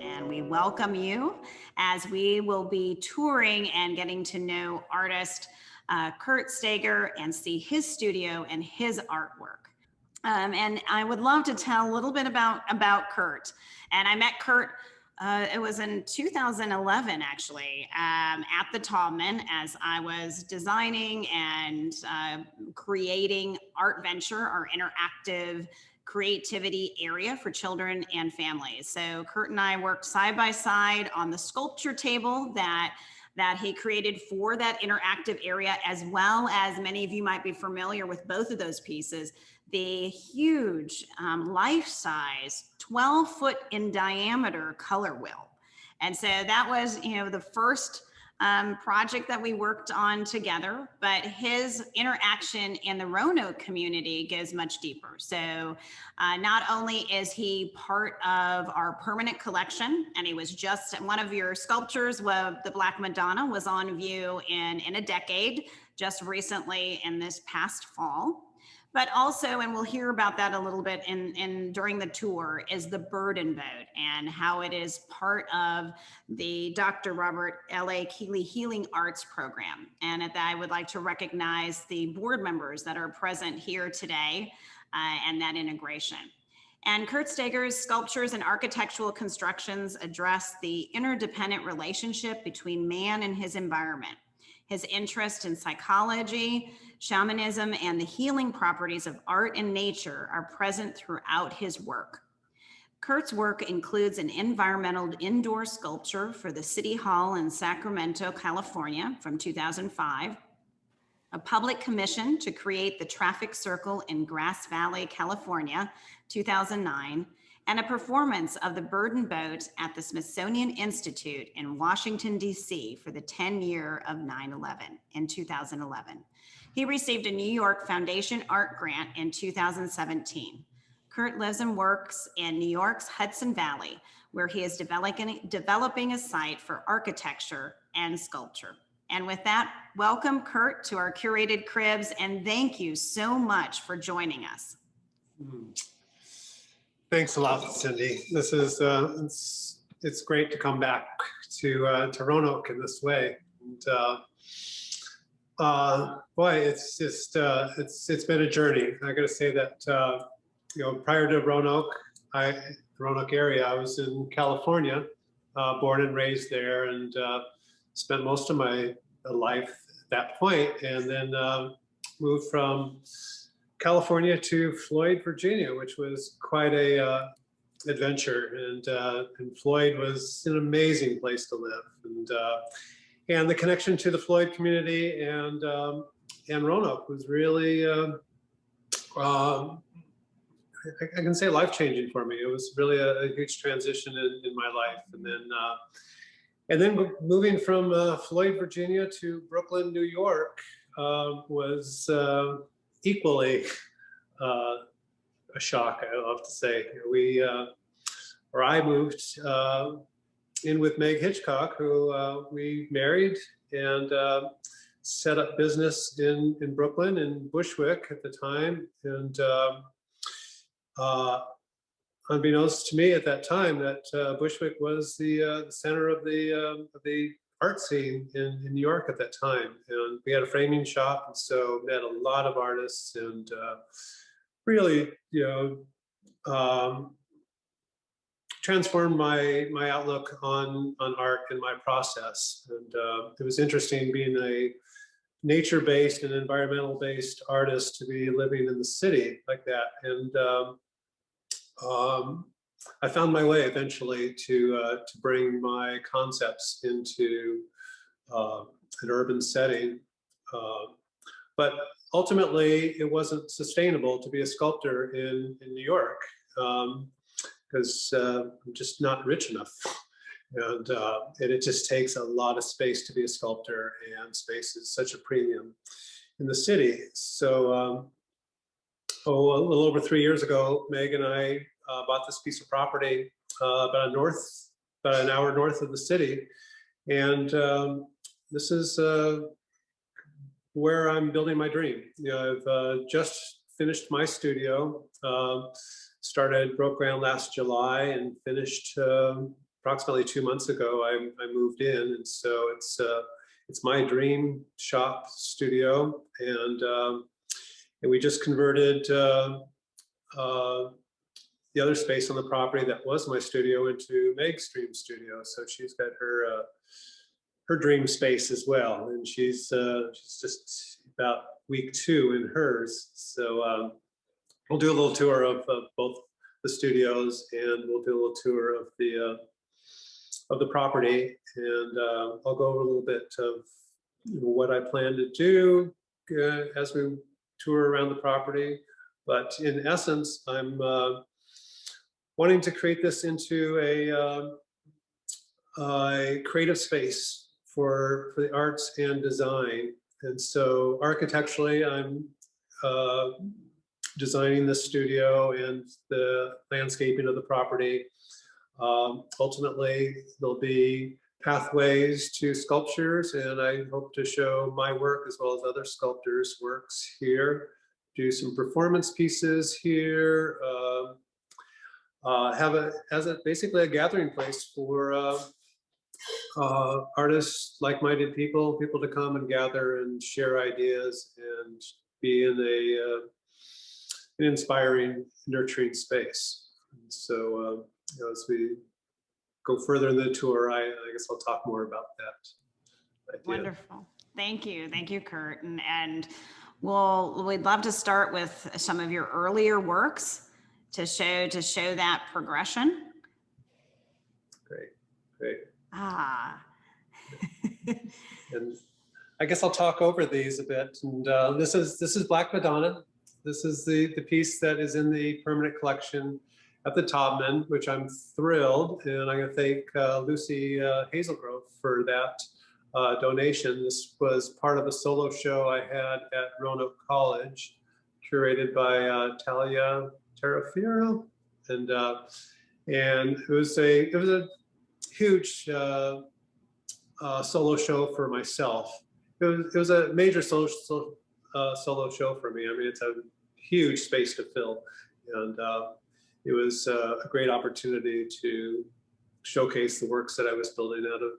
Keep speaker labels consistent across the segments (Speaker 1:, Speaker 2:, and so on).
Speaker 1: and we welcome you as we will be touring and getting to know artist Kurt Steger and see his studio and his artwork. And I would love to tell a little bit about Kurt. And I met Kurt, it was in 2011, actually, at the Taubman as I was designing and creating Art Venture, our interactive creativity area for children and families. So Kurt and I worked side by side on the sculpture table that he created for that interactive area, as well as many of you might be familiar with both of those pieces, the huge life-size 12-foot in diameter color wheel. And so that was, the first project that we worked on together, but his interaction in the Roanoke community goes much deeper. So not only is he part of our permanent collection, and he was just one of your sculptures, the Black Madonna was on view in a decade, just recently in this past fall. But also, and we'll hear about that a little bit during the tour, is the Burden Boat and how it is part of the Dr. Robert L.A. Keeley Healing Arts Program. And at that, I would like to recognize the board members that are present here today and that integration. And Kurt Steger's sculptures and architectural constructions address the interdependent relationship between man and his environment. His interest in psychology, shamanism, and the healing properties of art and nature are present throughout his work. Kurt's work includes an environmental indoor sculpture for the City Hall in Sacramento, California from 2005, a public commission to create the traffic circle in Grass Valley, California, 2009, and a performance of the Burden Boat at the Smithsonian Institute in Washington, D.C. for the 10th year of 9/11 in 2011. He received a New York Foundation Art Grant in 2017. Kurt lives and works in New York's Hudson Valley, where he is developing a site for architecture and sculpture. And with that, welcome Kurt to our Curated Cribs, and thank you so much for joining us.
Speaker 2: Thanks a lot, Cindy. This is it's great to come back to Roanoke in this way. And, boy, it's just it's been a journey. I got to say that prior to Roanoke, the Roanoke area, I was in California, born and raised there, and spent most of my life at that point, and then moved from California to Floyd, Virginia, which was quite a adventure, and Floyd was an amazing place to live, and the connection to the Floyd community and Roanoke was really I can say life-changing for me. It was really a huge transition in my life, and then moving from Floyd, Virginia to Brooklyn, New York was equally a shock, I love to say. I moved in with Meg Hitchcock, who we married and set up business in Brooklyn, in Bushwick at the time. And unbeknownst to me at that time, that Bushwick was the center of the art scene in New York at that time. And we had a framing shop, and so met a lot of artists, and really, transformed my outlook on art and my process. And it was interesting being a nature-based and environmental-based artist to be living in the city like that. And I found my way eventually to bring my concepts into an urban setting, but ultimately it wasn't sustainable to be a sculptor in New York, because I'm just not rich enough, and it just takes a lot of space to be a sculptor, and space is such a premium in the city. So a little over 3 years ago, Meg and I bought this piece of property about an hour north of the city, and this is where I'm building my dream. I've just finished my studio, broke ground last July, and finished approximately 2 months ago, I moved in, and so it's my dream shop studio, and we just converted the other space on the property that was my studio into Meg's dream studio. So she's got her dream space as well, and she's just about week 2 in hers. So we'll do a little tour of both the studios, and we'll do a little tour of the property, and I'll go over a little bit of what I plan to do as we tour around the property. But in essence, I'm wanting to create this into a creative space for the arts and design. And so architecturally, I'm designing the studio and the landscaping of the property. Ultimately, there'll be pathways to sculptures, and I hope to show my work as well as other sculptors' works here. Do some performance pieces here. Have basically a gathering place for artists, like-minded people to come and gather and share ideas and be in an inspiring, nurturing space. And so as we go further in the tour, I guess I'll talk more about that idea.
Speaker 1: Wonderful. Thank you, Kurt. And we'd love to start with some of your earlier works to show that progression.
Speaker 2: Great. And I guess I'll talk over these a bit. And this is Black Madonna. This is the piece that is in the permanent collection at the Taubman, which I'm thrilled, and I'm going to thank Lucy Hazelgrove for that donation. This was part of a solo show I had at Roanoke College, curated by Talia Terrafiero, and it was a huge solo show for myself. It was a major solo show for me. I mean, it's a huge space to fill, and it was a great opportunity to showcase the works that I was building out of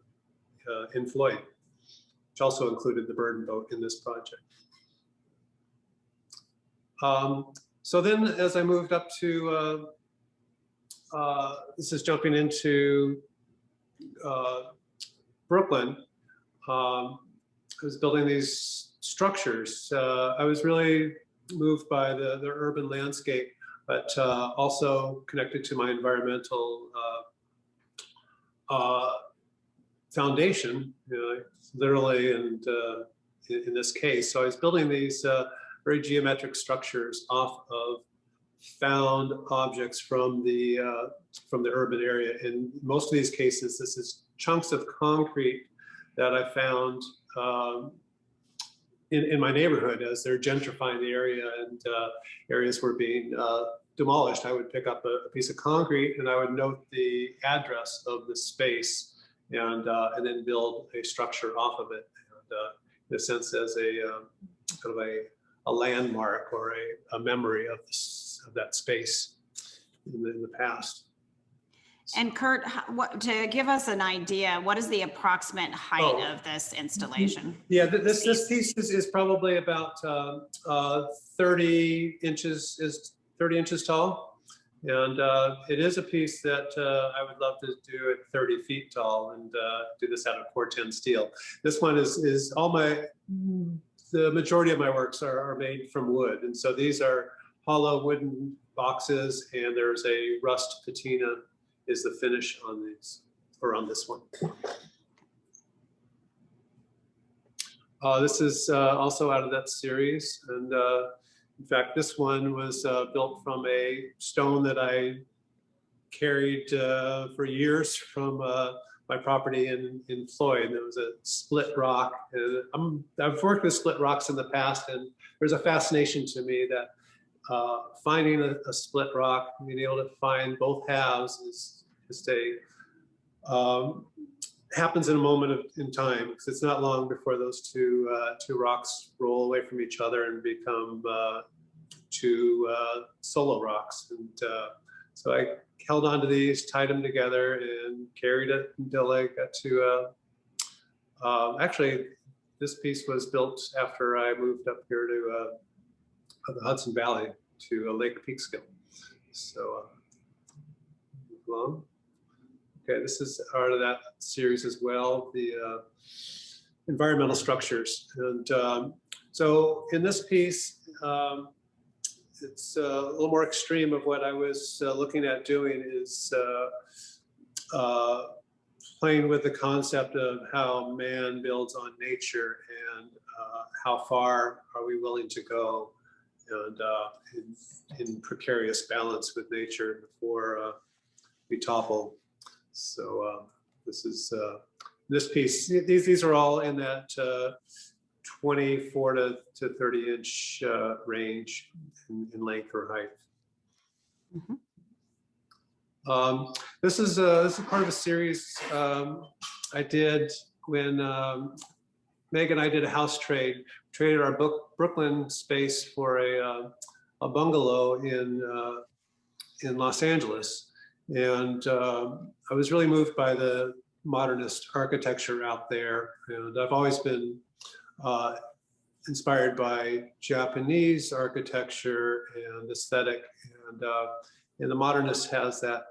Speaker 2: in Floyd, which also included the Burden boat in this project. So then, as I moved up to, this is jumping into Brooklyn, I was building these structures. I was really moved by the urban landscape, but also connected to my environmental foundation, literally, and in this case. So I was building these very geometric structures off of found objects from the urban area. In most of these cases, this is chunks of concrete that I found in my neighborhood as they're gentrifying the area and areas were being demolished. I would pick up a piece of concrete and I would note the address of the space and then build a structure off of it, and, in a sense, as a kind of a landmark or a memory of that space in the past.
Speaker 1: And Kurt, to give us an idea, what is the approximate height of this installation?
Speaker 2: Yeah, this piece is probably about 30 inches tall, and it is a piece that I would love to do at 30 feet tall and do this out of 410 steel. This one is the majority of my works are made from wood, and so these are hollow wooden boxes, and there's a rust patina is the finish on these, or on this one. This is also out of that series, and in fact, this one was built from a stone that I carried for years from my property in Floyd. There was a split rock. I've worked with split rocks in the past, and there's a fascination to me that finding a split rock, being able to find both halves is just happens in a moment in time, because it's not long before those two rocks roll away from each other and become two solo rocks. And So I held on to these, tied them together, and carried it until I got to, actually, this piece was built after I moved up here to the Hudson Valley to Lake Peekskill. So, move along. Okay, this is part of that series as well, the environmental structures. And so in this piece, it's a little more extreme of what I was looking at doing is playing with the concept of how man builds on nature and how far are we willing to go and in precarious balance with nature before we topple. So this is this piece. These are all in that 24 to 30 inch range in length or height.
Speaker 1: Mm-hmm.
Speaker 2: This is part of a series I did when Meg and I did a house trade. Traded our Brooklyn space for a bungalow in Los Angeles, and I was really moved by the modernist architecture out there, and I've always been inspired by Japanese architecture and aesthetic, and the modernist has that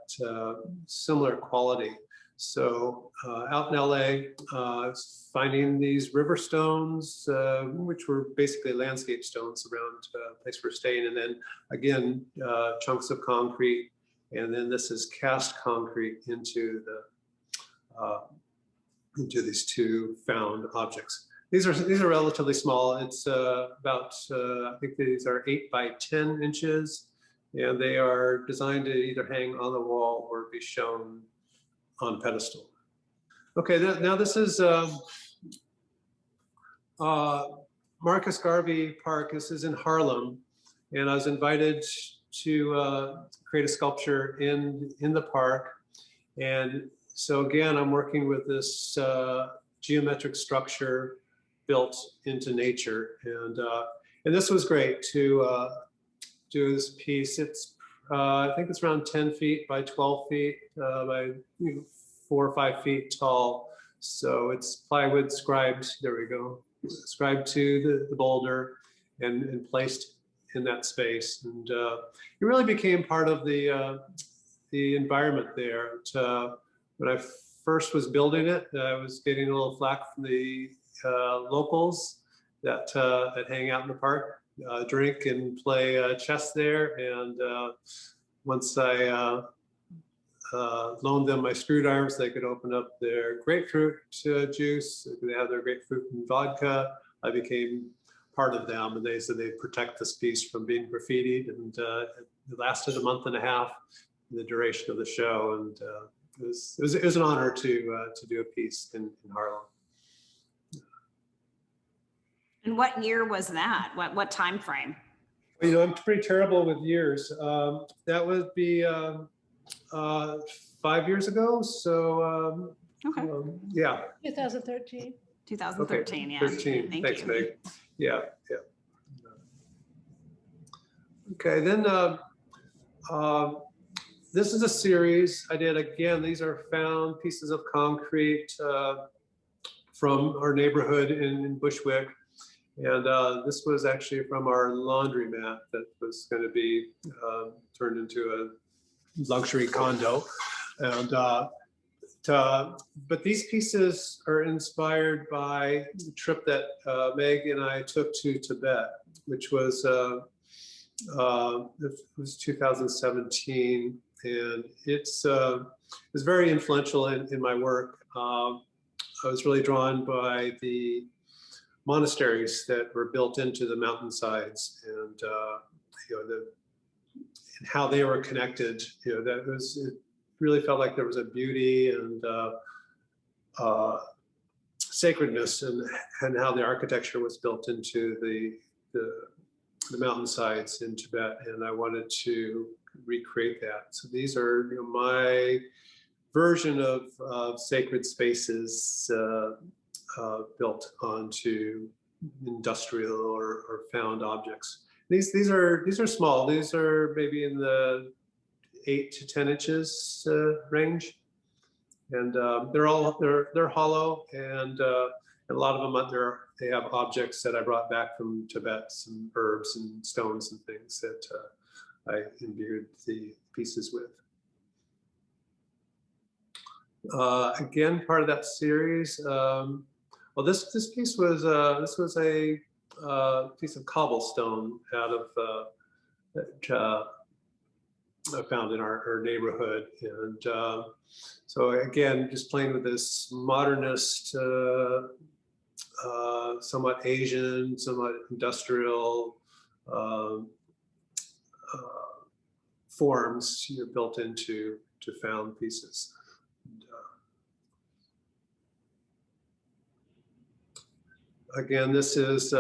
Speaker 2: similar quality. So out in LA, finding these river stones, which were basically landscape stones around the place we're staying, and then again, chunks of concrete, and then this is cast concrete into these two found objects. These are relatively small. It's about I think these are 8 by 10 inches, and they are designed to either hang on the wall or be shown on a pedestal. Okay, now this is Marcus Garvey Park. This is in Harlem, and I was invited to create a sculpture in the park. And so again, I'm working with this geometric structure built into nature, and this was great to do this piece. It's I think it's around 10 feet by 12 feet by 4 or 5 feet tall. So it's plywood scribed, there we go, scribed to the boulder and placed in that space. And it really became part of the environment there. When I first was building it, I was getting a little flack from the locals that hang out in the park, drink and play chess there. And once I loaned them my screwdrivers, they could open up their grapefruit juice. They have their grapefruit and vodka. I became part of them, and they said they'd protect this piece from being graffitied. And it lasted a month and a half, the duration of the show, and it was an honor to do a piece in Harlem.
Speaker 1: And what year was that? What time frame?
Speaker 2: You know, I'm pretty terrible with years. That would be 5 years ago. So
Speaker 1: Okay.
Speaker 2: yeah.
Speaker 3: 2013.
Speaker 1: 2013.
Speaker 2: Okay.
Speaker 1: Yeah.
Speaker 2: 13.
Speaker 1: Thank
Speaker 2: Thanks,
Speaker 1: you.
Speaker 2: Meg. Yeah. Okay, then this is a series I did. Again, these are found pieces of concrete from our neighborhood in Bushwick. And this was actually from our laundromat that was going to be turned into a luxury condo. And but these pieces are inspired by the trip that Meg and I took to Tibet, which was it was 2017, and it was very influential in my work. I was really drawn by the monasteries that were built into the mountainsides, and you know, and how they were connected. You know, it really felt like there was a beauty and sacredness, and how the architecture was built into the mountainsides in Tibet, and I wanted to recreate that. So these are, you know, my version of sacred spaces built onto industrial or found objects. These are small. These are maybe in the 8 to 10 inches range, and they're hollow, and a lot of them they have objects that I brought back from Tibet, some herbs and stones and things that I imbued the pieces with. Again, part of that series. Well, this piece was a piece of cobblestone out of that I found in our neighborhood, and so again, just playing with this modernist, somewhat Asian, somewhat industrial forms built into found pieces. Again, this is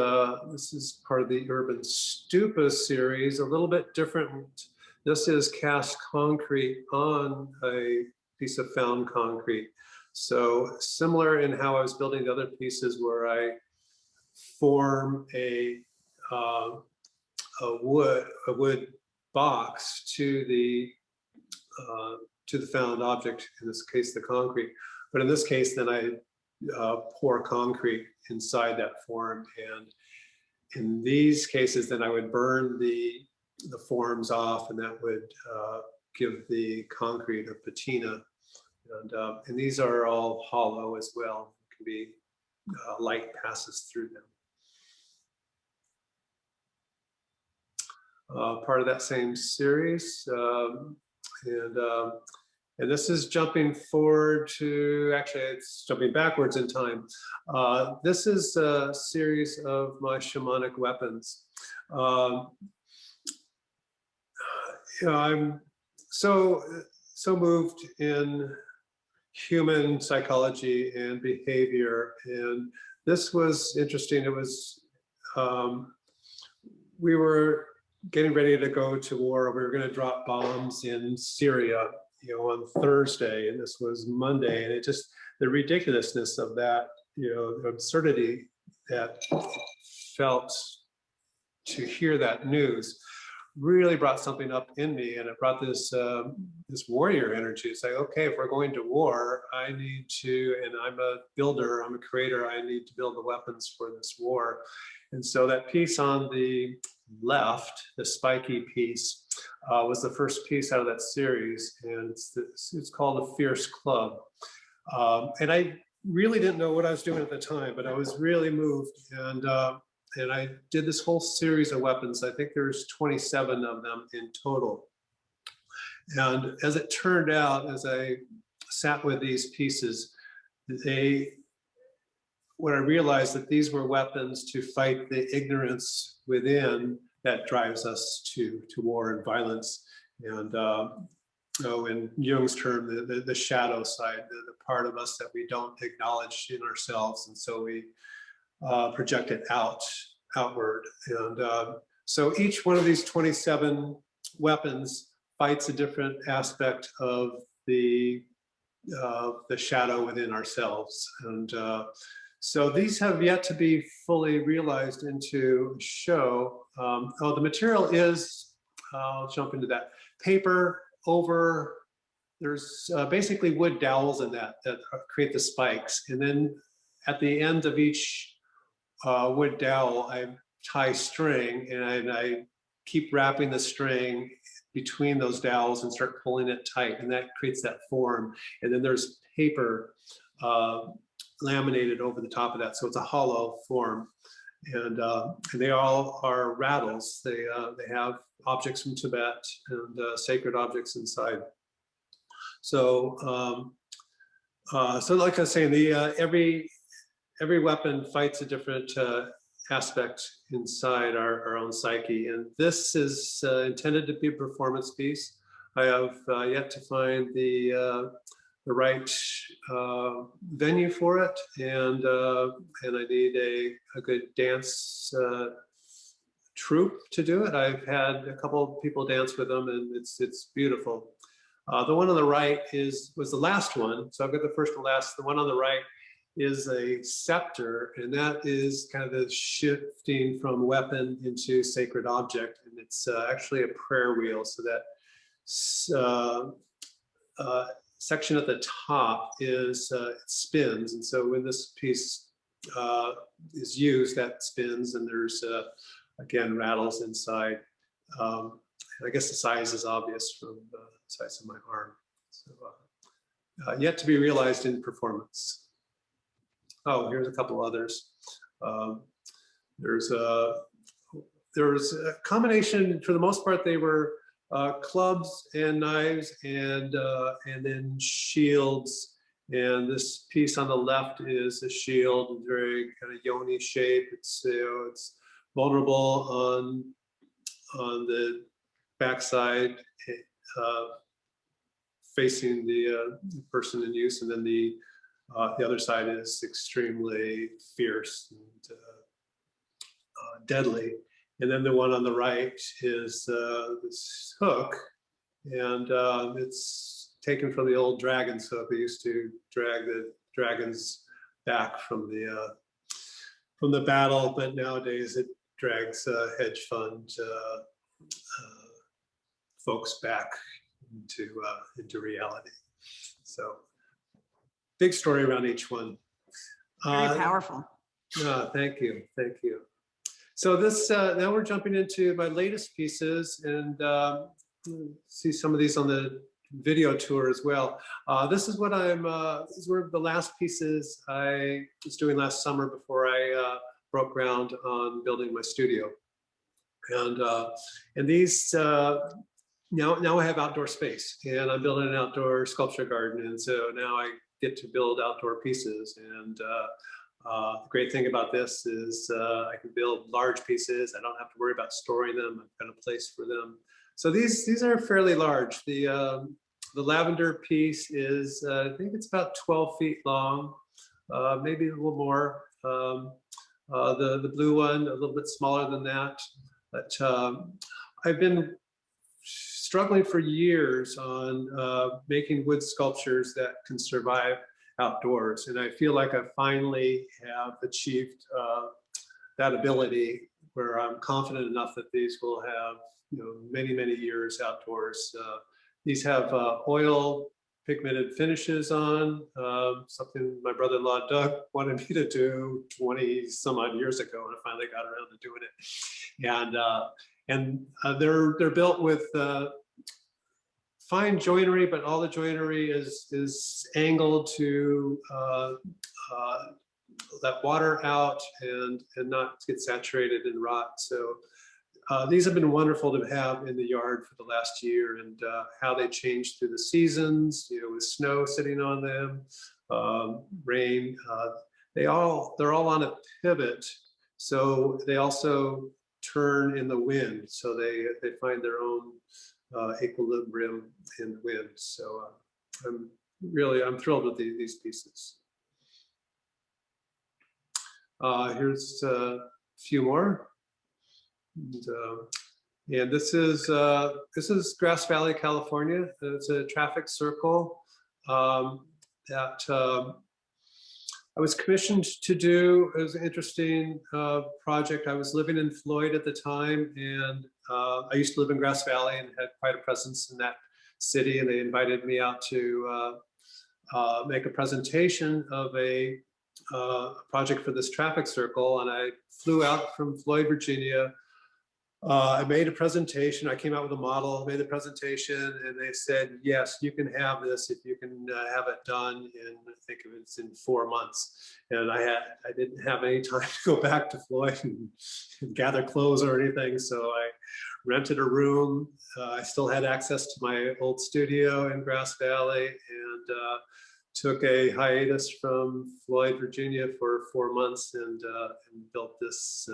Speaker 2: part of the Urban Stupa series, a little bit different. This is cast concrete on a piece of found concrete. So similar in how I was building the other pieces, where I form a wood box to the found object, in this case the concrete. But in this case, then I pour concrete inside that form, and in these cases, then I would burn the forms off, and that would give the concrete a patina. And these are all hollow as well. It can be light passes through them. Part of that same series, and this is jumping forward to, actually it's jumping backwards in time. This is a series of my shamanic weapons. I'm so moved in human psychology and behavior, and this was interesting. It was, we were getting ready to go to war. We were going to drop bombs in Syria, on Thursday, and this was Monday, and it just, the ridiculousness of that, the absurdity that felt to hear that news really brought something up in me, and it brought this this warrior energy. It's like, okay, if we're going to war, I need to, and I'm a builder, I'm a creator, I need to build the weapons for this war. And so that piece on the left, the spiky piece, was the first piece out of that series, and it's called a Fierce Club. And I really didn't know what I was doing at the time, but I was really moved, and I did this whole series of weapons. I think there's 27 of them in total. And as it turned out, as I sat with these pieces, when I realized that these were weapons to fight the ignorance within that drives us to war and violence. And in Jung's term, the shadow side, the part of us that we don't acknowledge in ourselves, and so we project it outward. And so each one of these 27 weapons fights a different aspect of the shadow within ourselves. And so these have yet to be fully realized into a show. The material is, I'll jump into that, paper over, there's basically wood dowels in that create the spikes. And then at the end of each wood dowel, I tie string, and I keep wrapping the string between those dowels and start pulling it tight, and that creates that form. And then there's paper laminated over the top of that, so it's a hollow form. And they all are rattles. They have objects from Tibet and sacred objects inside. So so like I was saying, every weapon fights a different aspect inside our own psyche, and this is intended to be a performance piece. I have yet to find the right venue for it, and I need a good dance troupe to do it. I've had a couple of people dance with them, and it's beautiful. The one on the right was the last one, so I've got the first and last. The one on the right is a scepter, and that is kind of the shifting from weapon into sacred object, and it's actually a prayer wheel, so that section at the top is it spins, and so when this piece is used, that spins, and there's again rattles inside. I guess the size is obvious from the size of my arm. So, yet to be realized in performance. Oh, here's a couple others. There's a combination. For the most part, they were clubs and knives, and then shields. And this piece on the left is a shield, very kind of yoni shape. It's it's vulnerable on the backside, facing the person in use, and then the other side is extremely fierce and deadly. And then the one on the right is this hook, and it's taken from the old dragon's hook. They used to drag the dragons back from the battle, but nowadays it drags hedge fund folks back into reality. So big story around each one.
Speaker 1: Very powerful.
Speaker 2: Thank you, thank you. So this now we're jumping into my latest pieces, and see some of these on the video tour as well. This is what these were the last pieces I was doing last summer before I broke ground on building my studio. And these now I have outdoor space, and I'm building an outdoor sculpture garden, and so now I get to build outdoor pieces. And the great thing about this is I can build large pieces. I don't have to worry about storing them. I've got a place for them. So these are fairly large. The lavender piece is I think it's about 12 feet long, maybe a little more. The blue one a little bit smaller than that. But I've been struggling for years on making wood sculptures that can survive outdoors, and I feel like I finally have achieved that ability, where I'm confident enough that these will have many years outdoors. These have oil pigmented finishes on, something my brother-in-law Doug wanted me to do 20 some odd years ago, and I finally got around to doing it. And they're built with fine joinery, but all the joinery is angled to let water out and not get saturated and rot. So these have been wonderful to have in the yard for the last year, and how they change through the seasons, with snow sitting on them, rain. They're all on a pivot, so they also turn in the wind. So they find their own equilibrium in the wind. So I'm thrilled with these pieces. Here's a few more. And this is Grass Valley, California. It's a traffic circle that I was commissioned to do. It was an interesting project. I was living in Floyd at the time, and I used to live in Grass Valley and had quite a presence in that city, and they invited me out to make a presentation of a project for this traffic circle. And I flew out from Floyd, Virginia. I made a presentation. I came out with a model, made the presentation, and they said, yes, you can have this if you can have it done in, I think it's in 4 months. And I didn't have any time to go back to Floyd and gather clothes or anything. So I rented a room. I still had access to my old studio in Grass Valley, and took a hiatus from Floyd, Virginia for 4 months, and built this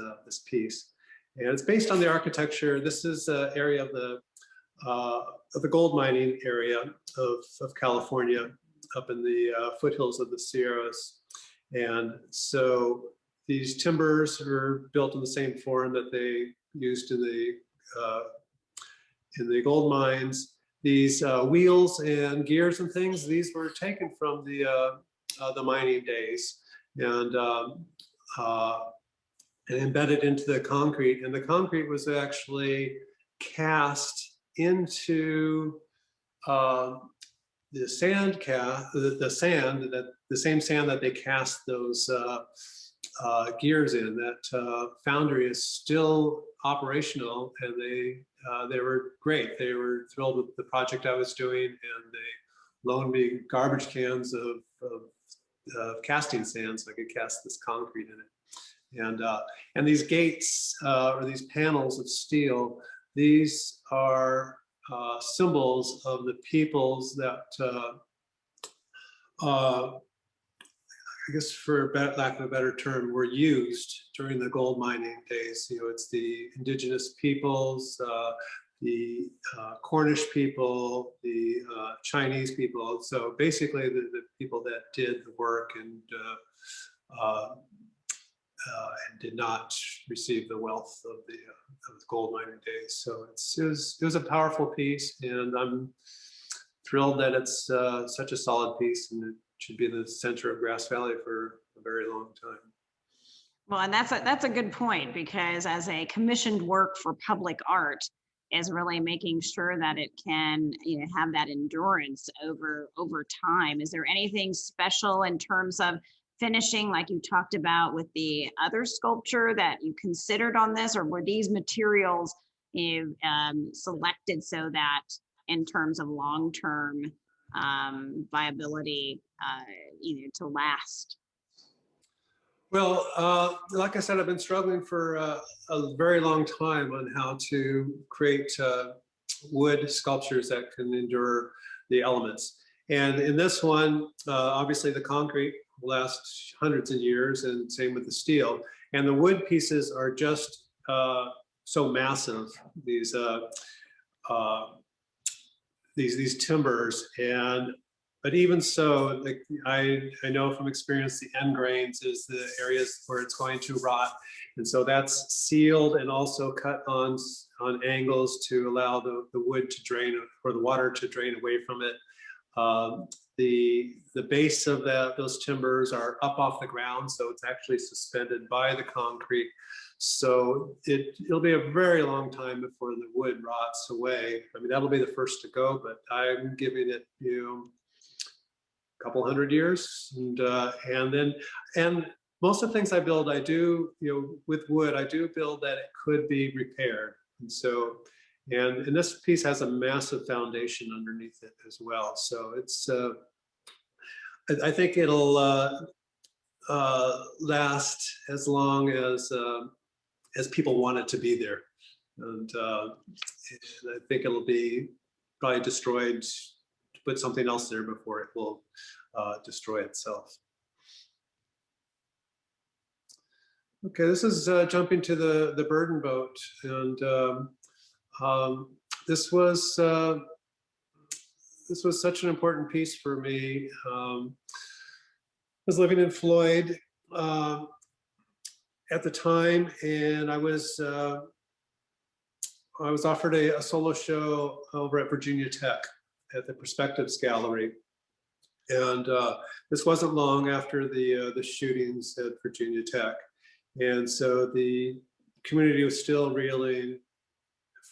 Speaker 2: piece. And it's based on the architecture. This is an area of the gold mining area of California, up in the foothills of the Sierras. And so these timbers were built in the same form that they used in the gold mines. These wheels and gears and things, these were taken from the mining days, and embedded into the concrete. And the concrete was actually cast into the sand the same sand that they cast those gears in. That foundry is still operational, and they were great. They were thrilled with the project I was doing, and they loaned me garbage cans of casting sand so I could cast this concrete in it. And these gates or these panels of steel, these are symbols of the peoples that I guess, for lack of a better term, were used during the gold mining days. You know, it's the indigenous peoples, the Cornish people, the Chinese people. So basically, the people that did the work and did not receive the wealth of the gold mining days. So it was a powerful piece, and I'm thrilled that it's such a solid piece, and it should be in the center of Grass Valley for a very long time.
Speaker 1: Well, and that's a good point, because as a commissioned work for public art is really making sure that it can, you know, have that endurance over time. Is there anything special in terms of finishing, like you talked about with the other sculpture, that you considered on this, or were these materials selected so that in terms of long-term viability, to last?
Speaker 2: Well, like I said, I've been struggling for a very long time on how to create wood sculptures that can endure the elements. And in this one, obviously the concrete will last hundreds of years, and same with the steel. And the wood pieces are just so massive, these timbers. But even so, like I know from experience, the end grains is the areas where it's going to rot, and so that's sealed and also cut on angles to allow the wood to drain, or the water to drain away from it. The base of those timbers are up off the ground, so it's actually suspended by the concrete. So it'll be a very long time before the wood rots away. I mean, that'll be the first to go, but I'm giving it, a couple hundred years, and most of the things I build, I do, with wood, I do build that it could be repaired. And so, and this piece has a massive foundation underneath it as well. So it's, I think it'll last as long as people want it to be there. And I think it'll be probably destroyed, to put something else there before it will destroy itself. Okay, this is jumping to the burden boat, and this was such an important piece for me. I was living in Floyd at the time, and I was offered a solo show over at Virginia Tech at the Perspectives Gallery, and this wasn't long after the shootings at Virginia Tech. And so the community was still reeling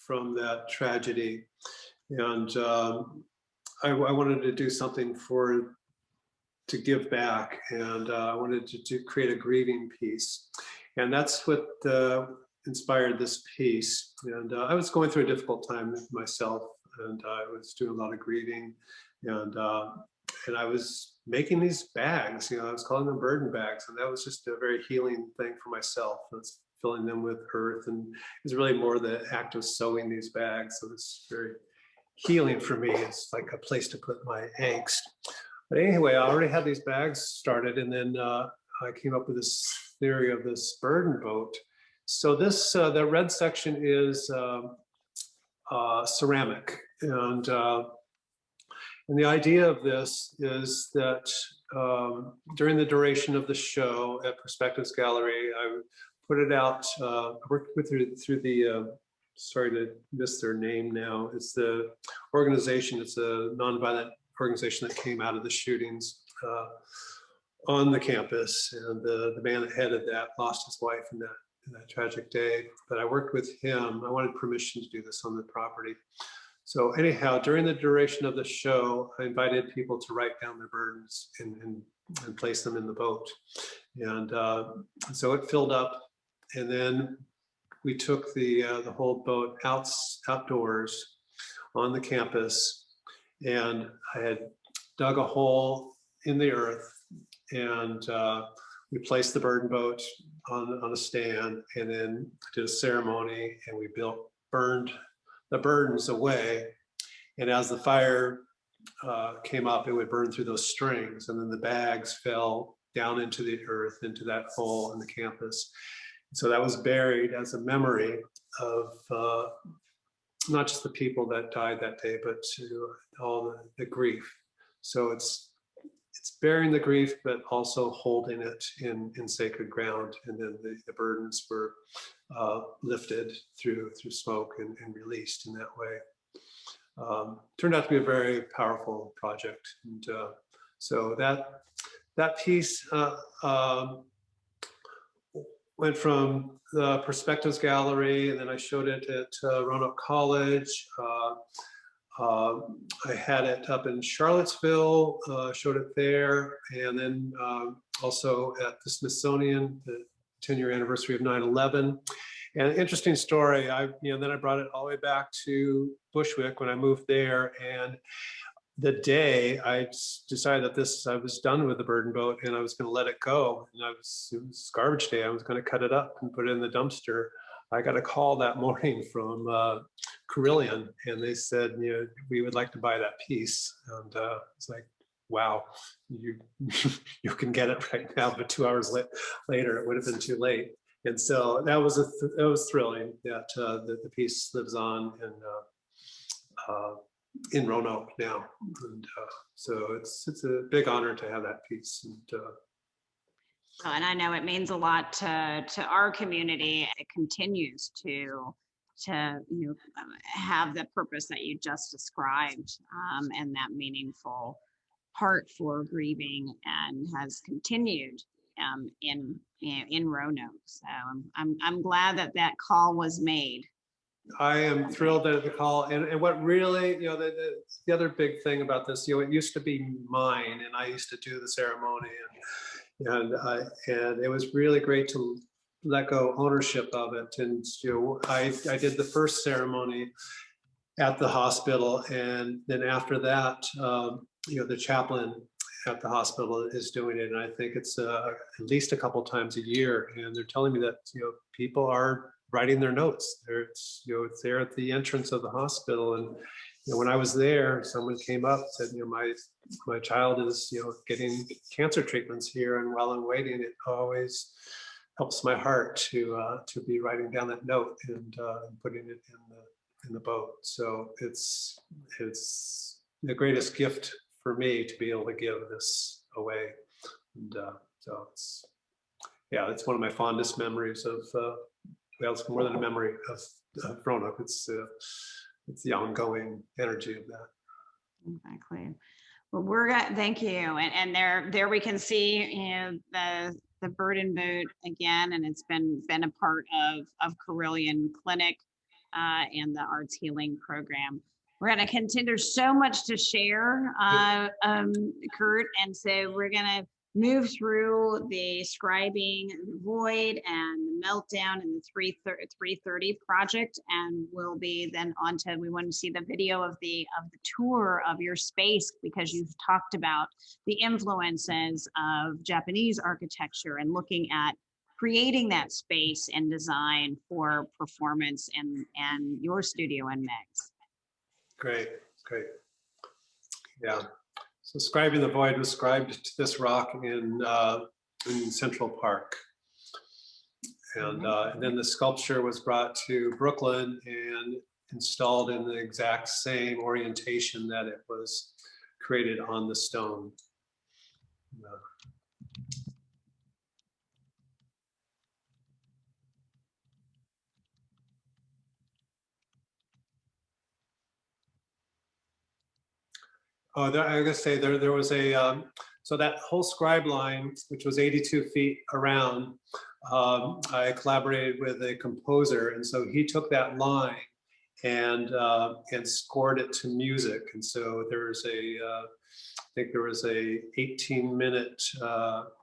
Speaker 2: from that tragedy. And I wanted to do something to give back. And I wanted to create a grieving piece. And that's what inspired this piece. And I was going through a difficult time myself, and I was doing a lot of grieving. And I was making these bags, I was calling them burden bags, and that was just a very healing thing for myself. I was filling them with earth, and it was really more the act of sewing these bags. So it's very healing for me. It's like a place to put my angst. But anyway, I already had these bags started, and then I came up with this theory of this burden boat. So this, the red section is ceramic, and the idea of this is that during the duration of the show at Perspectives Gallery, I put it out, I worked with through the, sorry to miss their name now, it's the organization, it's a nonviolent organization that came out of the shootings on the campus, and the man that headed that lost his wife in that tragic day. But I worked with him. I wanted permission to do this on the property. So anyhow, during the duration of the show, I invited people to write down their burdens and place them in the boat. And so it filled up, and then we took the whole boat outdoors on the campus, and I had dug a hole in the earth, and we placed the burden boat on a stand, and then did a ceremony, and we burned the burdens away. And as the fire came up, it would burn through those strings, and then the bags fell down into the earth, into that hole in the campus. So that was buried as a memory of not just the people that died that day, but to all the grief. So it's bearing the grief, but also holding it in sacred ground. And then the burdens were lifted through smoke and released in that way. Turned out to be a very powerful project. And so that piece went from the Perspectives Gallery, and then I showed it at Roanoke College. I had it up in Charlottesville, showed it there, and then also at the Smithsonian, the 10-year anniversary of 9/11. And an interesting story, then I brought it all the way back to Bushwick when I moved there, and the day I decided that I was done with the burden boat and I was going to let it go, and it was garbage day. I was going to cut it up and put it in the dumpster. I got a call that morning from Curated, and they said, we would like to buy that piece. And it's like, wow, you can get it right now, but 2 hours later it would have been too late. And so that was thrilling that the piece lives on in Roanoke now, and so it's a big honor to have that piece.
Speaker 1: And I know it means a lot to our community. It continues to have the purpose that you just described, and that meaningful part for grieving, and has continued in Roanoke. So I'm glad that call was made.
Speaker 2: I am thrilled at the call, and what really, the other big thing about this, it used to be mine, and I used to do the ceremony, and it was really great to let go ownership of it. And I did the first ceremony at the hospital, and then after that, the chaplain at the hospital is doing it, and I think it's at least a couple times a year. And they're telling me that people are writing their notes. It's there at the entrance of the hospital. And when I was there, someone came up and said, my child is getting cancer treatments here, and while I'm waiting, it always helps my heart to be writing down that note and putting it in the boat. So it's the greatest gift for me to be able to give this away. And so it's one of my fondest memories of it's more than a memory of Roanoke. It's the ongoing energy of that.
Speaker 1: Exactly. Well, thank you. And there we can see the burden boat again, and it's been a part of Curated Clinic and the Arts Healing Program. We're going to continue. There's so much to share, Kurt, and so we're going to move through the scribing the void and the meltdown and the 330 project, and we'll be then on to, we want to see the video of the tour of your space, because you've talked about the influences of Japanese architecture and looking at creating that space and design for performance and your studio and Meg's.
Speaker 2: Great. Yeah. So Scribing the Void was scribed to this rock in Central Park. And then the sculpture was brought to Brooklyn and installed in the exact same orientation that it was created on the stone. I gotta say, there was a, so that whole scribe line, which was 82 feet around, I collaborated with a composer, and so he took that line and scored it to music. And so there's I think there was a 18-minute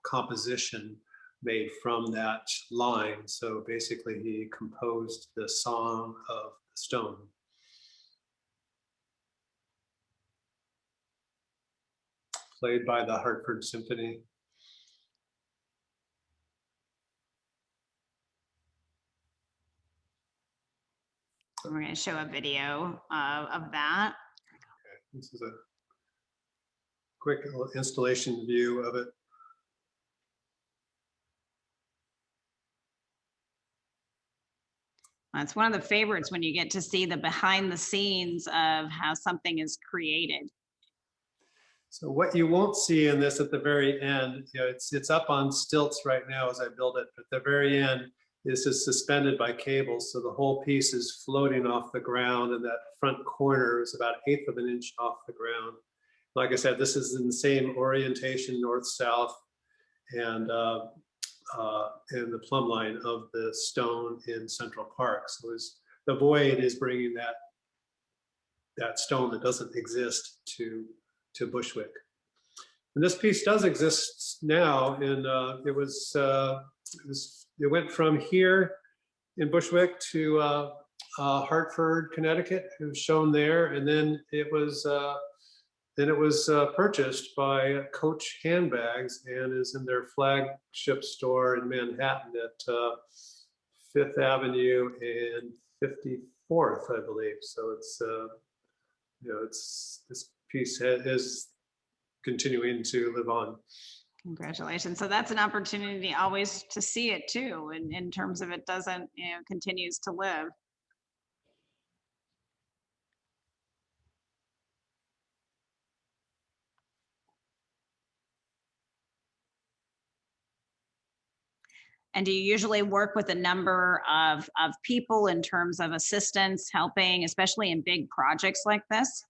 Speaker 2: composition made from that line. So basically he composed the Song of the Stone. Played by the Hartford Symphony.
Speaker 1: We're going to show a video of that.
Speaker 2: Okay, this is a quick installation view of it.
Speaker 1: It's one of the favorites when you get to see the behind the scenes of how something is created.
Speaker 2: So what you won't see in this at the very end, you know, it's up on stilts right now as I build it, but at the very end, this is suspended by cables. So the whole piece is floating off the ground, and that front corner is about 1/8 of an inch off the ground. Like I said, this is in the same orientation, north-south, and the plumb line of the stone in Central Park. So the void is bringing that stone that doesn't exist to Bushwick. And this piece does exist now, and it went from here in Bushwick to Hartford, Connecticut. It was shown there, and then it was purchased by Coach Handbags and is in their flagship store in Manhattan at 5th Avenue and 54th, I believe. So it's this piece is continuing to live on.
Speaker 1: Congratulations. So that's an opportunity always to see it too, in terms of it doesn't, continues to live. And do you usually work with a number of people in terms of assistance, helping, especially in big projects like this?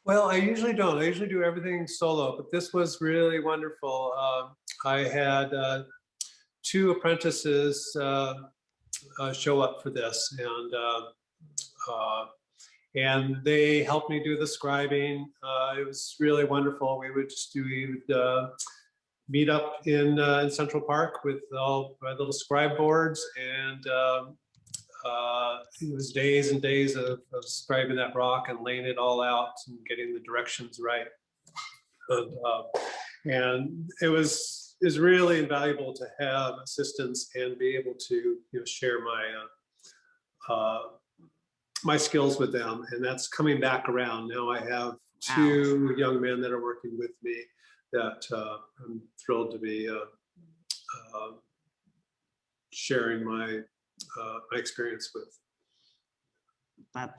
Speaker 2: Well, I usually don't. I usually do everything solo, but this was really wonderful. I had 2 apprentices show up for this, and they helped me do the scribing. It was really wonderful. We would meet up in Central Park with all my little scribe boards, and it was days and days of scribing that rock and laying it all out and getting the directions right. And it was really invaluable to have assistance and be able to share my skills with them. And that's coming back around now. I have 2 young men that are working with me that I'm thrilled to be sharing my experience with.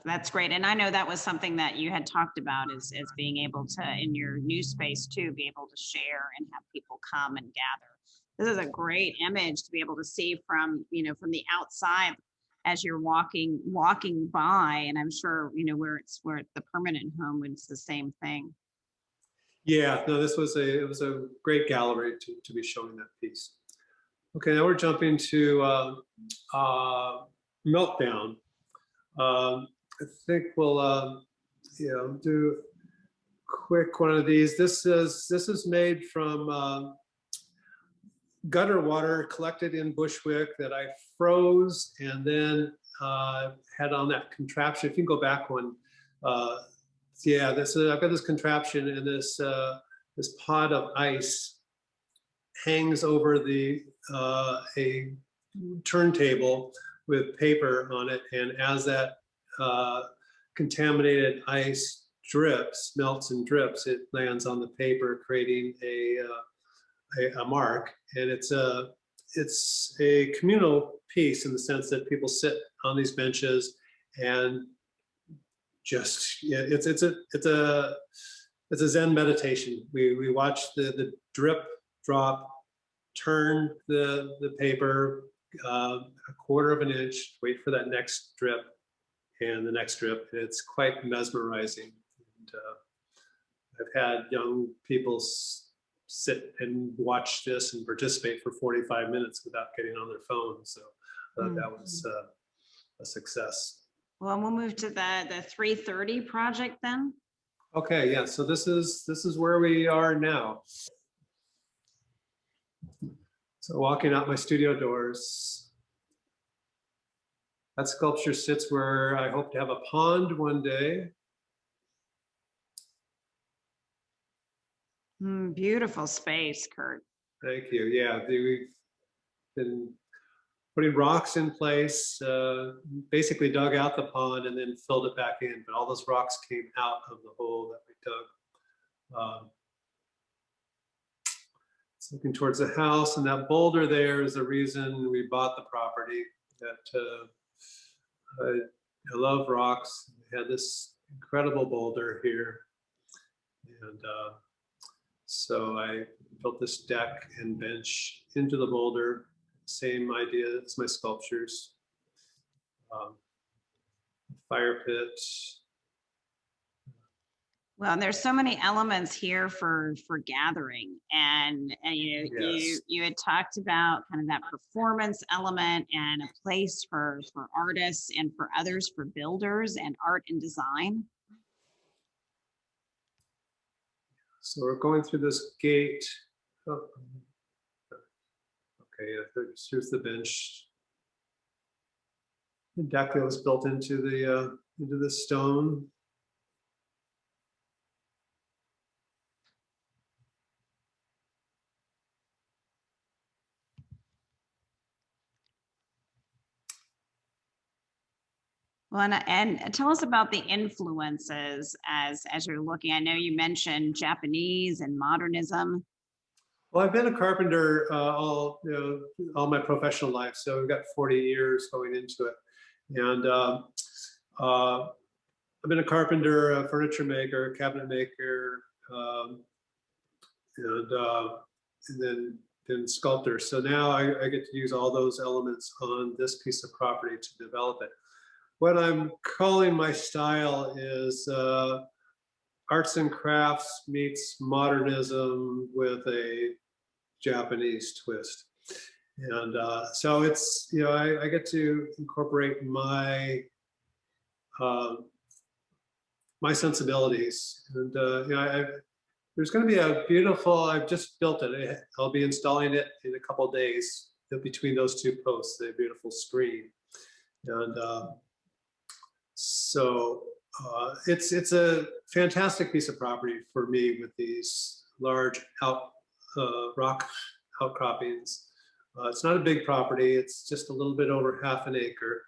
Speaker 1: That's great. And I know that was something that you had talked about as being able to, in your new space too, be able to share and have people come and gather. This is a great image to be able to see from the outside as you're walking by. And I'm sure, where it's the permanent home, it's the same thing.
Speaker 2: Yeah, no, it was a great gallery to be showing that piece. Okay, now we're jumping to Meltdown. I think we'll do a quick one of these. This is made from gutter water collected in Bushwick that I froze and then had on that contraption. If you can go back one. Yeah, I've got this contraption, and this pot of ice hangs over a turntable with paper on it, and as that contaminated ice melts and drips, it lands on the paper, creating a mark. And it's a communal piece in the sense that people sit on these benches and it's a Zen meditation. We watch the drip drop, turn the paper a 1/4 of an inch, wait for that next drip and the next drip. It's quite mesmerizing. And, I've had young people sit and watch this and participate for 45 minutes without getting on their phone. So that was a success.
Speaker 1: Well, we'll move to the 330 project then.
Speaker 2: Okay, yeah, so this is where we are now. So walking out my studio doors, that sculpture sits where I hope to have a pond one day.
Speaker 1: Beautiful space, Kurt.
Speaker 2: Thank you. Yeah, we've been putting rocks in place, basically dug out the pond and then filled it back in. But all those rocks came out of the hole that we dug. It's looking towards the house, and that boulder there is the reason we bought the property. That I love rocks. We had this incredible boulder here, and so I built this deck and bench into the boulder. Same idea as my sculptures. Fire pit.
Speaker 1: Well, and there's so many elements here for gathering, and you know,
Speaker 2: Yes.
Speaker 1: you had talked about kind of that performance element and a place for artists and for others, for builders and art and design.
Speaker 2: So we're going through this gate. Oh, okay, here's the bench. The deck that was built into the stone.
Speaker 1: Well, and tell us about the influences as you're looking. I know you mentioned Japanese and modernism.
Speaker 2: Well, I've been a carpenter all my professional life, so we've got 40 years going into it, and I've been a carpenter, a furniture maker, cabinet maker, and then sculptor. So now I get to use all those elements on this piece of property to develop it. What I'm calling my style is arts and crafts meets modernism with a Japanese twist. And so it's, you know, I get to incorporate my my sensibilities. And you know, there's going to be a beautiful, I've just built it. I'll be installing it in a couple of days between those two posts, a beautiful screen. And so it's a fantastic piece of property for me with these large rock outcroppings. It's not a big property. It's just a little bit over half an acre.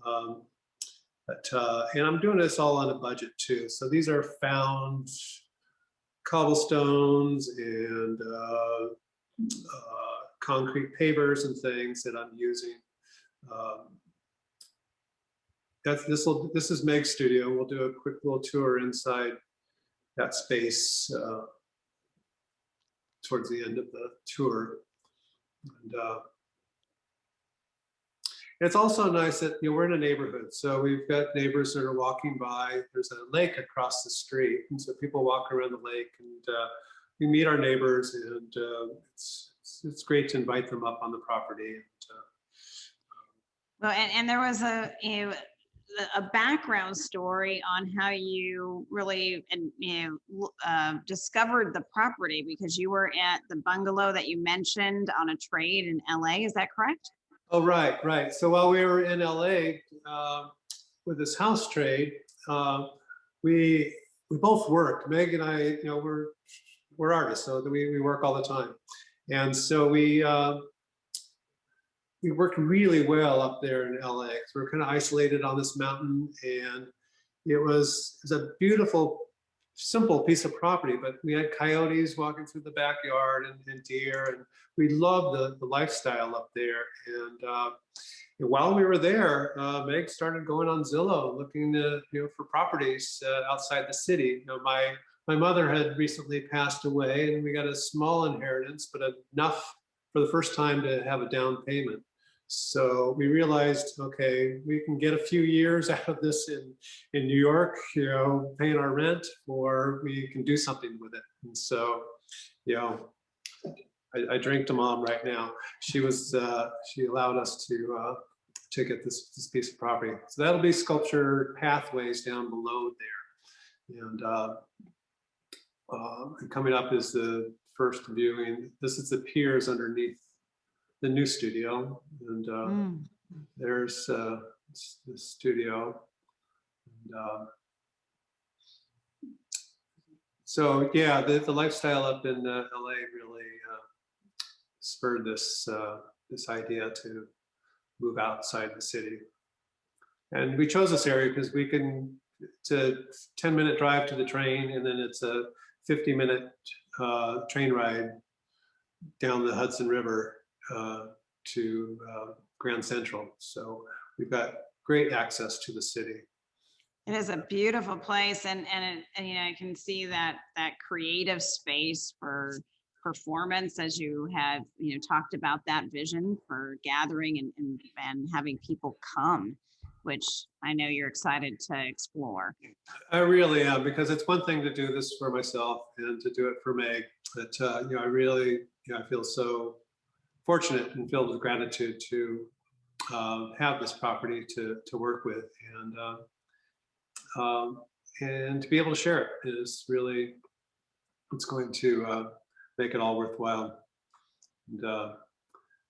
Speaker 2: And I'm doing this all on a budget too. So these are found cobblestones and concrete pavers and things that I'm using. This is Meg's studio. We'll do a quick little tour inside that space towards the end of the tour. And it's also nice that, you know, we're in a neighborhood, so we've got neighbors that are walking by. There's a lake across the street, and so people walk around the lake, and we meet our neighbors, and it's great to invite them up on the property.
Speaker 1: Well, and there was a background story on how you really discovered the property, because you were at the bungalow that you mentioned on a trade in LA. Is that correct?
Speaker 2: Oh, right. So while we were in LA with this house trade, we both worked. Meg and I, you know, we're artists, so we work all the time, and so we worked really well up there in LA. So we're kind of isolated on this mountain, and it was a beautiful, simple piece of property, but we had coyotes walking through the backyard and deer, and we loved the lifestyle up there. And while we were there, Meg started going on Zillow looking for properties outside the city. You know, my mother had recently passed away, and we got a small inheritance, but enough for the first time to have a down payment. So we realized, okay, we can get a few years out of this in New York, you know, paying our rent, or we can do something with it. And so, you know, I drink to Mom right now. She allowed us to to get this piece of property. So that'll be sculpture pathways down below there. And coming up is the first viewing. This is the piers underneath the new studio. And there's the studio. And, so yeah, the lifestyle up in LA really spurred this idea to move outside the city. And we chose this area because it's a 10-minute drive to the train, and then it's a 50-minute train ride down the Hudson River to Grand Central. So we've got great access to the city.
Speaker 1: It is a beautiful place, and you know, I can see that creative space for performance, as you had, you know, talked about that vision for gathering and having people come, which I know you're excited to explore.
Speaker 2: I really am, because it's one thing to do this for myself and to do it for Meg, but you know, I really, you know, I feel so fortunate and filled with gratitude to have this property to work with, and to be able to share it is really, it's going to make it all worthwhile. And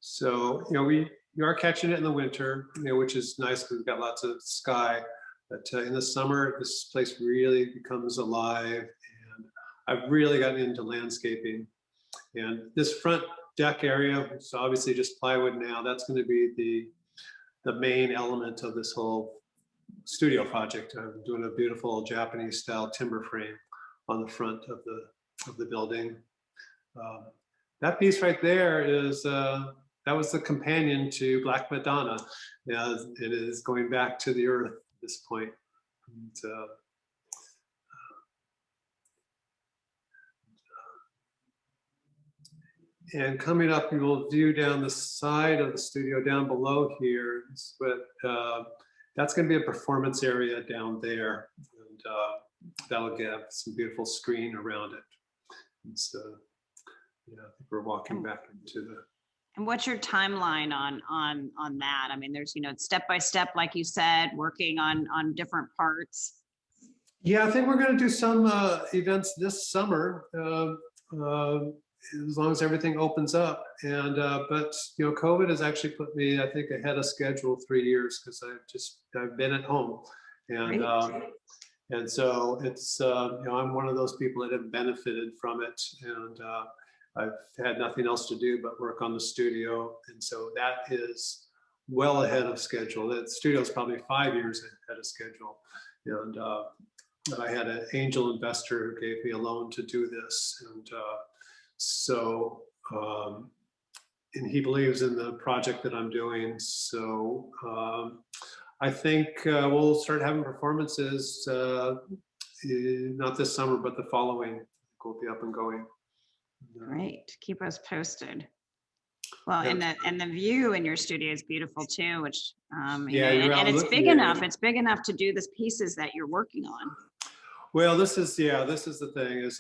Speaker 2: so, you know, you are catching it in the winter, you know, which is nice because we've got lots of sky. But in the summer, this place really becomes alive, and I've really gotten into landscaping. And this front deck area, it's obviously just plywood now, that's going to be the main element of this whole studio project. I'm doing a beautiful Japanese style timber frame on the front of the building. That piece right there is that was the companion to Black Madonna. Yeah, it is going back to the earth at this point. And coming up, you will view down the side of the studio down below here. But that's going to be a performance area down there, and that'll give some beautiful screen around it. And so, yeah, I think we're walking back into the.
Speaker 1: And what's your timeline on that? I mean, there's, you know, step by step, like you said, working on different parts.
Speaker 2: Yeah, I think we're going to do some events this summer, as long as everything opens up. And but you know, COVID has actually put me, I think, ahead of schedule 3 years, because I've been at home, and so it's you know, I'm one of those people that have benefited from it, and I've had nothing else to do but work on the studio, and so that is well ahead of schedule. The studio is probably 5 years ahead of schedule, and I had an angel investor who gave me a loan to do this, and so and he believes in the project that I'm doing. So I think we'll start having performances not this summer, but the following. We'll be up and going.
Speaker 1: Great, keep us posted. Well, and the view in your studio is beautiful too, which yeah, you know, and it's big enough. It's big enough to do the pieces that you're working on.
Speaker 2: Well, this is the thing, is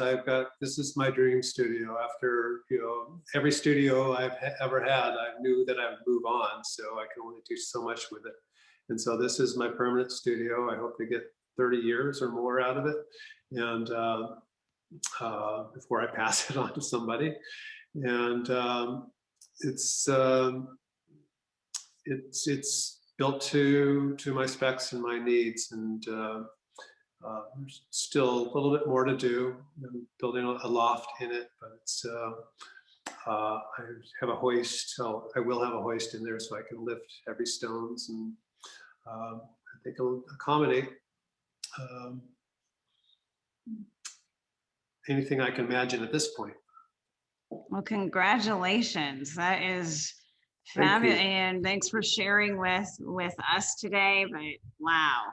Speaker 2: this is my dream studio. After, you know, every studio I've ever had, I knew that I would move on, so I can only do so much with it. And so this is my permanent studio. I hope to get 30 years or more out of it, and before I pass it on to somebody. And it's built to my specs and my needs, and there's still a little bit more to do. I'm building a loft in it, but it's I have a hoist. So I will have a hoist in there so I can lift heavy stones, and I think it'll accommodate anything I can imagine at this point.
Speaker 1: Well, congratulations. That is fabulous. And thanks for sharing with us today. But wow.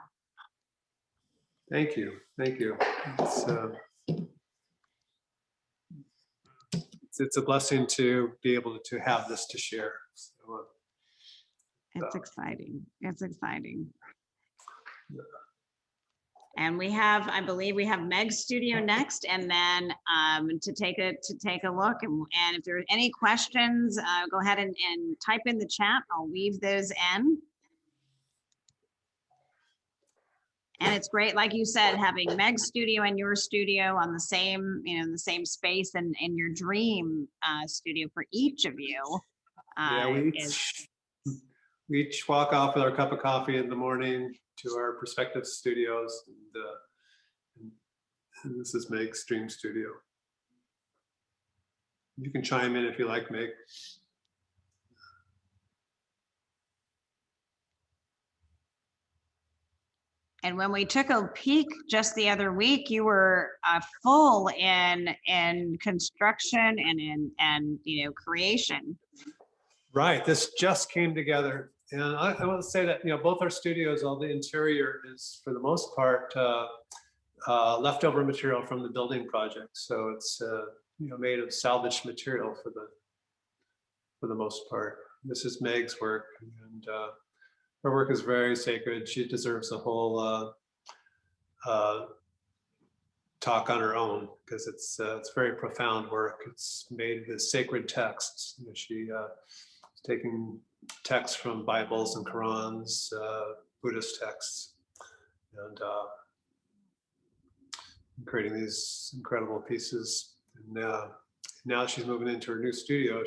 Speaker 2: Thank you. Thank you. It's a blessing to be able to have this to share. So,
Speaker 1: it's exciting. It's exciting. Yeah. And we have, I believe we have Meg's studio next, and then to take a look. And if there are any questions, go ahead and type in the chat. I'll weave those in. And it's great, like you said, having Meg's studio and your studio on the same, in the same space, and your dream studio for each of you.
Speaker 2: Yeah, we each walk off with our cup of coffee in the morning to our prospective studios, and this is Meg's dream studio. You can chime in if you like, Meg.
Speaker 1: And when we took a peek just the other week, you were full in construction and creation.
Speaker 2: Right, this just came together, and I want to say that both our studios, all the interior is for the most part leftover material from the building project. So it's made of salvaged material for the most part. This is Meg's work, and her work is very sacred. She deserves a whole talk on her own, because it's very profound work. It's made with sacred texts. She's taking texts from Bibles and Qurans, Buddhist texts, and creating these incredible pieces. And now she's moving into her new studio.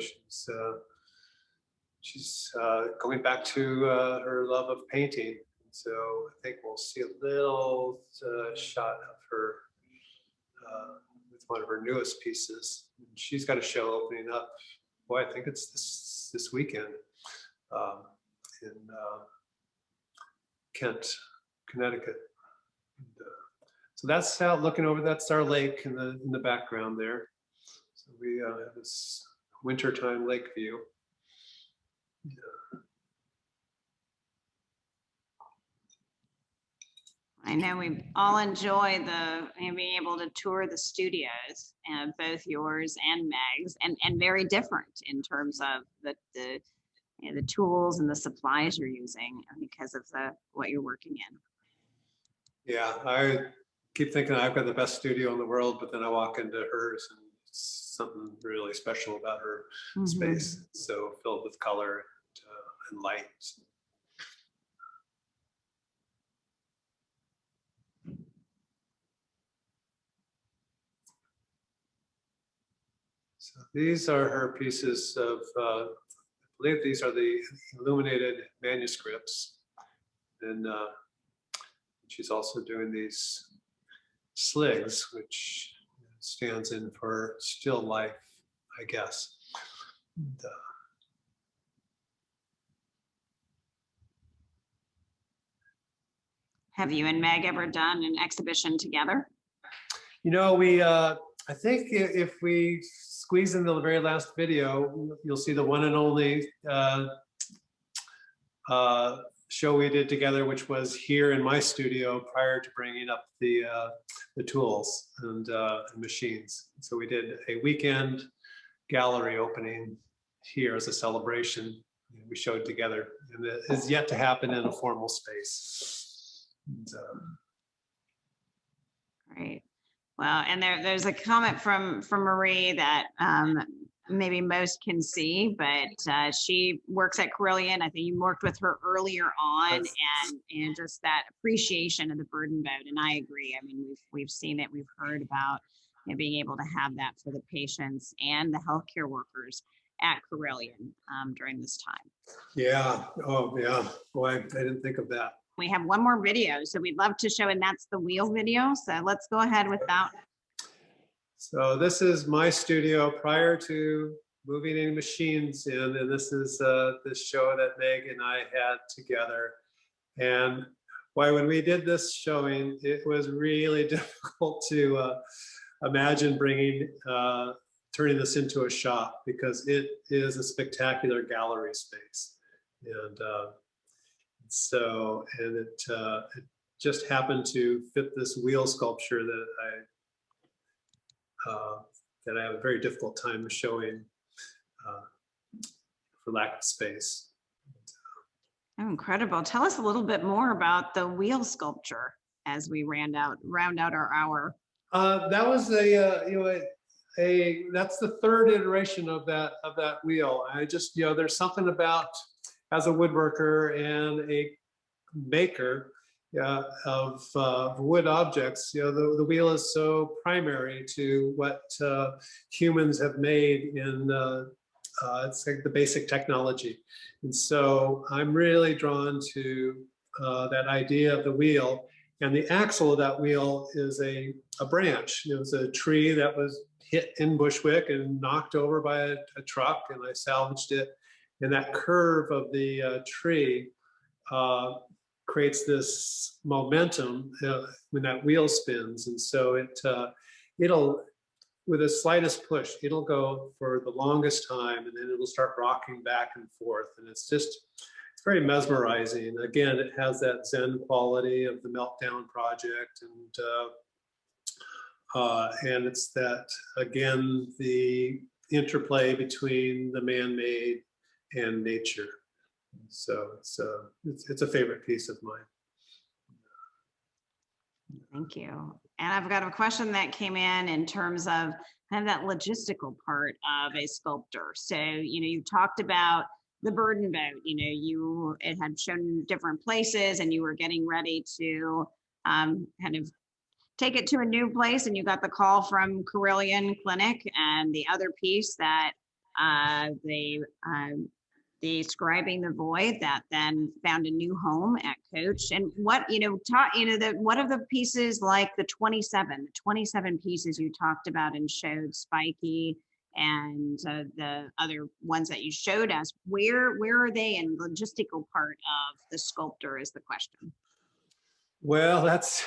Speaker 2: She's going back to her love of painting. So I think we'll see a little shot of her with one of her newest pieces. She's got a show opening up. Boy, I think it's this weekend in Kent, Connecticut. And, so that's out looking over. That's our lake in the background there. So we have this wintertime lake view. Yeah.
Speaker 1: I know we all enjoy being able to tour the studios, both yours and Meg's, and very different in terms of the tools and the supplies you're using because of what you're working in.
Speaker 2: Yeah, I keep thinking I've got the best studio in the world, but then I walk into hers and it's something really special about her space. So filled with color and light. So these are her pieces of, I believe these are the illuminated manuscripts. And she's also doing these sligs, which stands in for still life, I guess. And,
Speaker 1: have you and Meg ever done an exhibition together?
Speaker 2: I think if we squeeze in the very last video, you'll see the one and only show we did together, which was here in my studio prior to bringing up the tools and machines. So we did a weekend gallery opening here as a celebration. We showed together, and it is yet to happen in a formal space. And,
Speaker 1: Great. Well, and there's a comment from Marie that maybe most can see, but she works at Curated. I think you worked with her earlier on, and just that appreciation of the burden boat. And I agree. I mean, we've seen it, we've heard about being able to have that for the patients and the healthcare workers at Curated during this time.
Speaker 2: yeah. Oh, yeah. Boy, I didn't think of that.
Speaker 1: We have one more video, so we'd love to show, and that's the wheel video. So let's go ahead with that.
Speaker 2: So this is my studio prior to moving any machines in, and this is this show that Meg and I had together. And why, when we did this showing, it was really difficult to imagine turning this into a shop, because it is a spectacular gallery space. And it just happened to fit this wheel sculpture that I have a very difficult time showing for lack of space.
Speaker 1: Oh, incredible. Tell us a little bit more about the wheel sculpture as we round out our hour.
Speaker 2: That was that's the third iteration of that wheel. I just, there's something about, as a woodworker and a maker, yeah, of wood objects. The wheel is so primary to what humans have made in it's like the basic technology. And so I'm really drawn to that idea of the wheel. And the axle of that wheel is a branch. It was a tree that was hit in Bushwick and knocked over by a truck, and I salvaged it. And that curve of the tree creates this momentum when that wheel spins. And so it'll, with the slightest push, it'll go for the longest time, and then it'll start rocking back and forth. And it's very mesmerizing. Again, it has that Zen quality of the Meltdown Project. And it's that, again, the interplay between the man-made and nature. So it's a favorite piece of mine.
Speaker 1: Thank you. And I've got a question that came in terms of kind of that logistical part of a sculptor. So, you talked about the burden boat, it had shown different places and you were getting ready to kind of take it to a new place, and you got the call from Carillion Clinic, and the other piece that Describing the Void that then found a new home at Coach. And what, what of the pieces, like the 27 pieces you talked about and showed, Spiky, and the other ones that you showed us, where are they in the logistical part of the sculptor is the question.
Speaker 2: Well, that's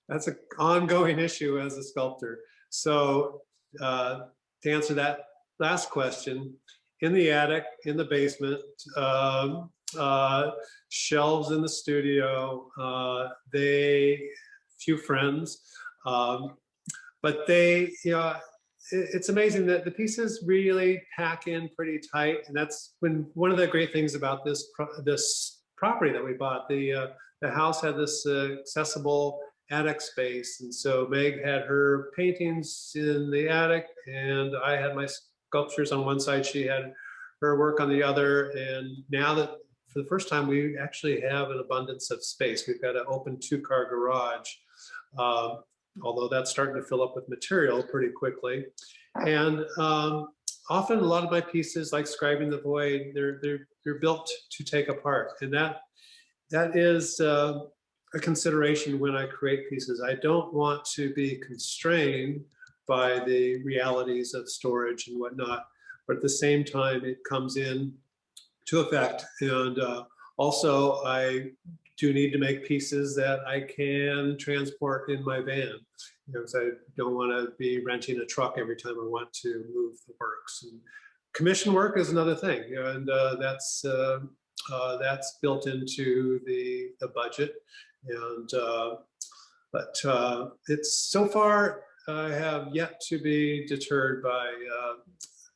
Speaker 2: an ongoing issue as a sculptor. So to answer that last question, in the attic, in the basement, shelves in the studio, few friends, but it's amazing that the pieces really pack in pretty tight. And that's one of the great things about this property that we bought. The house had this accessible attic space. And so Meg had her paintings in the attic, and I had my sculptures on one side, she had her work on the other. And now that for the first time, we actually have an abundance of space. We've got an open 2-car garage, although that's starting to fill up with material pretty quickly. And often a lot of my pieces, like Describing the Void, they're built to take apart. And that is a consideration when I create pieces. I don't want to be constrained by the realities of storage and whatnot, but at the same time, it comes in to effect. And also, I do need to make pieces that I can transport in my van, because I don't want to be renting a truck every time I want to move the works. And commission work is another thing, and that's built into the budget. And but it's so far, I have yet to be deterred by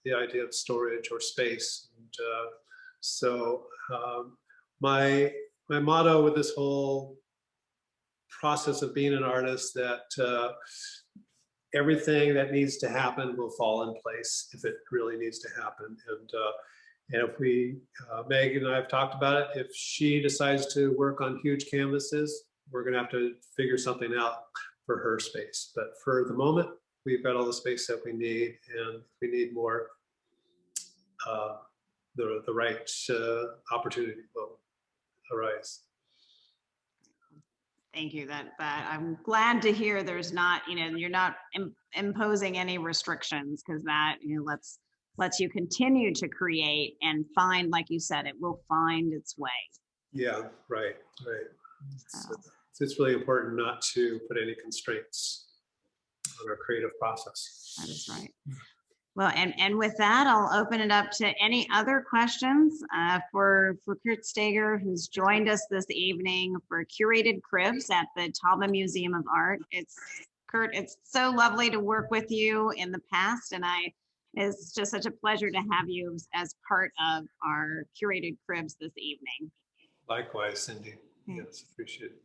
Speaker 2: the idea of storage or space. And so my motto with this whole process of being an artist, that everything that needs to happen will fall in place if it really needs to happen. And if Meg and I have talked about it, if she decides to work on huge canvases, we're going to have to figure something out for her space. But for the moment, we've got all the space that we need, and if we need more, the right opportunity will arise.
Speaker 1: Thank you. That I'm glad to hear there's not, you're not imposing any restrictions, because that, lets you continue to create and find, like you said, it will find its way.
Speaker 2: Yeah, right. It's really important not to put any constraints on our creative process.
Speaker 1: That is right. Well, and with that, I'll open it up to any other questions for Kurt Steger, who's joined us this evening for Curated Cribs at the Talbot Museum of Art. Kurt, it's so lovely to work with you in the past, and it's just such a pleasure to have you as part of our Curated Cribs this evening.
Speaker 2: Likewise, Cindy. Yes, appreciate it.